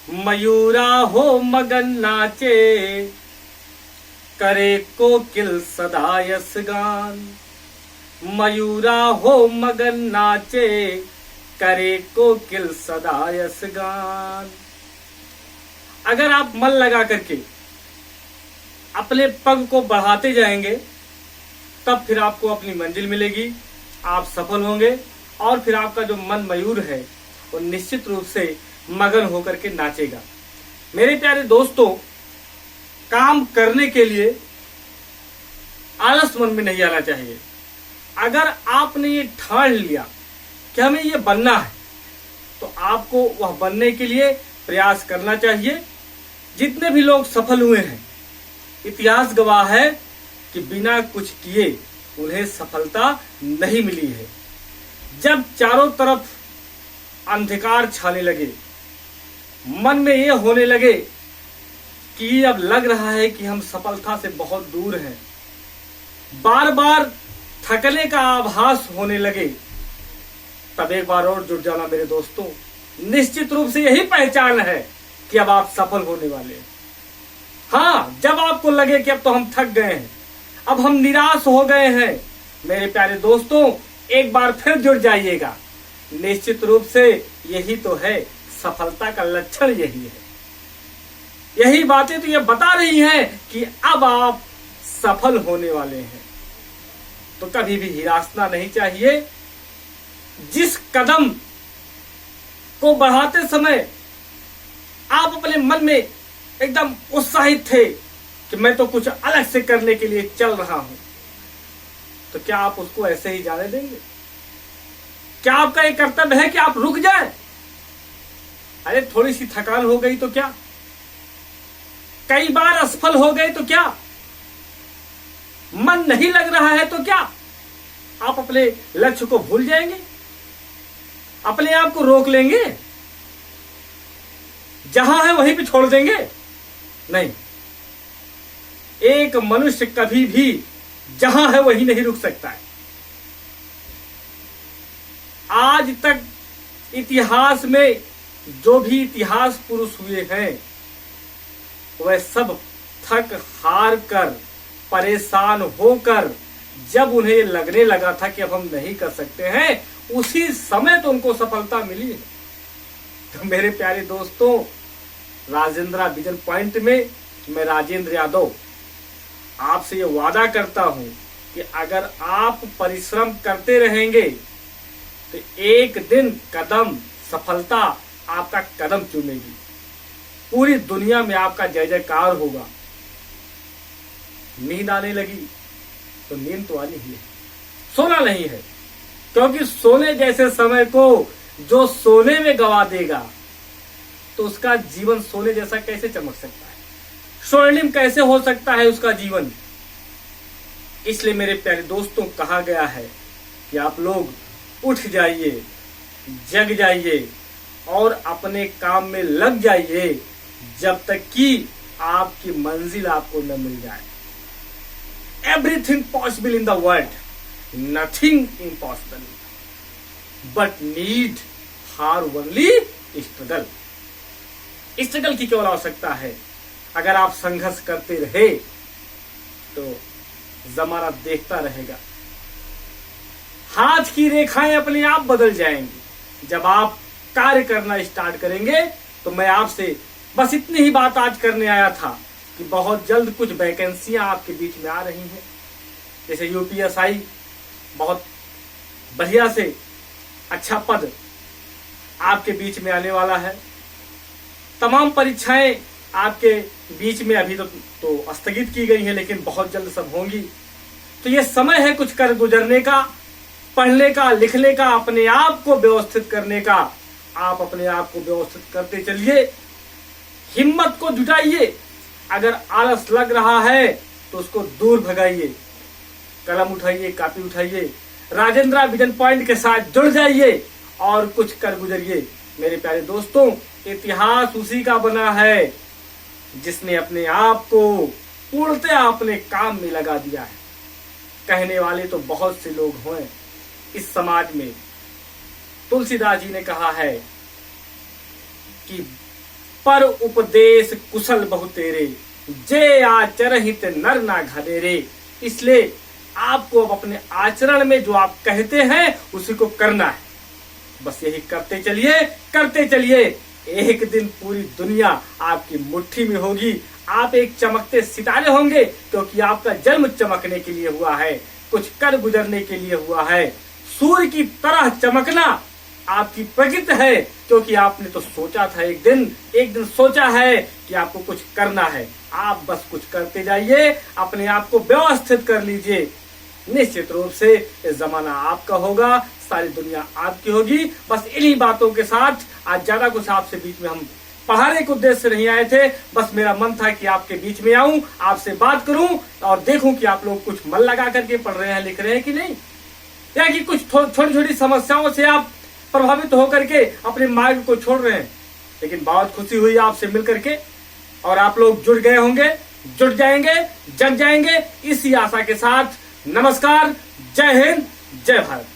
मयूरा हो मगन नाचे, करे कोकिल सदा यस गान। मयूरा हो मगन नाचे, करे कोकिल सदा यस गान। अगर आप मन लगा करके अपने पग को बढ़ाते जाएंगे तब फिर आपको अपनी मंजिल मिलेगी, आप सफल होंगे और फिर आपका जो मन मयूर है वो निश्चित रूप से मगन होकर के नाचेगा। मेरे प्यारे दोस्तों, काम करने के लिए आलस मन में नहीं आना चाहिए। अगर आपने ये ठान लिया कि हमें ये बनना है तो आपको वह बनने के लिए प्रयास करना चाहिए। जितने भी लोग सफल हुए हैं, इतिहास गवाह है कि बिना कुछ किए उन्हें सफलता नहीं मिली है। जब चारों तरफ अंधकार छाने लगे, मन में ये होने लगे कि अब लग रहा है कि हम सफलता से बहुत दूर हैं, बार बार थकने का आभास होने लगे, तब एक बार और जुट जाना मेरे दोस्तों। निश्चित रूप से यही पहचान है कि अब आप सफल होने वाले हैं। हाँ, जब आपको लगे कि अब तो हम थक गए हैं, अब हम निराश हो गए हैं, मेरे प्यारे दोस्तों एक बार फिर जुट जाइएगा। निश्चित रूप से यही तो है सफलता का लक्षण, यही है। यही बातें तो ये बता रही हैं कि अब आप सफल होने वाले हैं। तो कभी भी निराशा नहीं चाहिए। जिस कदम को बढ़ाते समय आप अपने मन में एकदम उत्साहित थे कि मैं तो कुछ अलग से करने के लिए चल रहा हूं, तो क्या आप उसको ऐसे ही जाने देंगे? क्या आपका एक कर्तव्य है कि आप रुक जाएं? अरे थोड़ी सी थकान हो गई तो क्या, कई बार असफल हो गए तो क्या, मन नहीं लग रहा है तो क्या, आप अपने लक्ष्य को भूल जाएंगे? अपने आप को रोक लेंगे? जहां है वहीं पे छोड़ देंगे? नहीं, एक मनुष्य कभी भी जहां है वहीं नहीं रुक सकता है। आज तक इतिहास में जो भी इतिहास पुरुष हुए हैं वह सब थक हार कर, परेशान होकर, जब उन्हें लगने लगा था कि अब हम नहीं कर सकते हैं, उसी समय तो उनको सफलता मिली है। तो मेरे प्यारे दोस्तों, राजेंद्र विजन पॉइंट में मैं राजेंद्र यादव आपसे ये वादा करता हूं कि अगर आप परिश्रम करते रहेंगे तो एक दिन कदम सफलता आपका कदम चूमेगी। पूरी दुनिया में आपका जय जयकार होगा। नींद आने लगी तो नींद तो आनी ही है, सोना नहीं है, क्योंकि सोने जैसे समय को जो सोने में गवा देगा तो उसका जीवन सोने जैसा कैसे चमक सकता है, स्वर्णिम कैसे हो सकता है उसका जीवन। इसलिए मेरे प्यारे दोस्तों, कहा गया है कि आप लोग उठ जाइए, जग जाइए और अपने काम में लग जाइए जब तक कि आपकी मंजिल आपको न मिल जाए। Everything possible in the world, nothing impossible, but need for only struggle. Struggle की केवल आवश्यकता है। अगर आप संघर्ष करते रहे तो जमाना देखता रहेगा। हाथ की रेखाएं अपने आप बदल जाएंगी जब आप कार्य करना स्टार्ट करेंगे। तो मैं आपसे बस इतनी ही बात आज करने आया था कि बहुत जल्द कुछ वैकेंसियां आपके बीच में आ रही हैं। जैसे यूपीएसआई, बहुत बढ़िया से अच्छा पद आपके बीच में आने वाला है। तमाम परीक्षाएं आपके बीच में अभी तो स्थगित की गई हैं, लेकिन बहुत जल्द सब होंगी। तो ये समय है कुछ कर गुजरने का, पढ़ने का, लिखने का, अपने आप को व्यवस्थित करने का। आप अपने आप को व्यवस्थित करते चलिए, हिम्मत को जुटाइए। अगर आलस लग रहा है तो उसको दूर भगाइए। कलम उठाइए, कापी उठाइए, राजेंद्र विजन पॉइंट के साथ जुड़ जाइए और कुछ कर गुजरिए। मेरे प्यारे दोस्तों, इतिहास उसी का बना है जिसने अपने आप को पूर्णतः अपने काम में लगा दिया है। कहने वाले तो बहुत से लोग हैं इस समाज में। तुलसीदास जी ने कहा है कि पर उपदेश कुशल बहु तेरे, जे आचरहित नर ना घरेरे। इसलिए आपको अब अपने आचरण में जो आप कहते हैं उसी को करना है। बस यही करते चलिए। एक दिन पूरी दुनिया आपकी मुट्ठी में होगी। आप एक चमकते सितारे होंगे, क्योंकि आपका जन्म चमकने के लिए हुआ है, कुछ कर गुजरने के लिए हुआ है। सूर्य की तरह चमकना आपकी प्रकृति है, क्योंकि आपने तो सोचा था एक दिन सोचा है कि आपको कुछ करना है। आप बस कुछ करते जाइए, अपने आप को व्यवस्थित कर लीजिए। निश्चित रूप से ये जमाना आपका होगा, सारी दुनिया आपकी होगी। बस इन्हीं बातों के साथ आज ज्यादा कुछ आपसे बीच में हम पढ़ाने के उद्देश्य से नहीं आए थे। बस मेरा मन था कि आपके बीच में आऊं, आपसे बात करूं और देखूं कि आप लोग कुछ मन लगा करके पढ़ रहे हैं, लिख रहे हैं कि नहीं, या कि कुछ छोटी छोटी समस्याओं से आप प्रभावित होकर के अपने मार्ग को छोड़ रहे हैं। लेकिन बहुत खुशी हुई आपसे मिल करके, और आप लोग जुड़ गए होंगे, जुड़ जाएंगे, जग जाएंगे, इसी आशा के साथ नमस्कार, जय हिंद, जय भारत।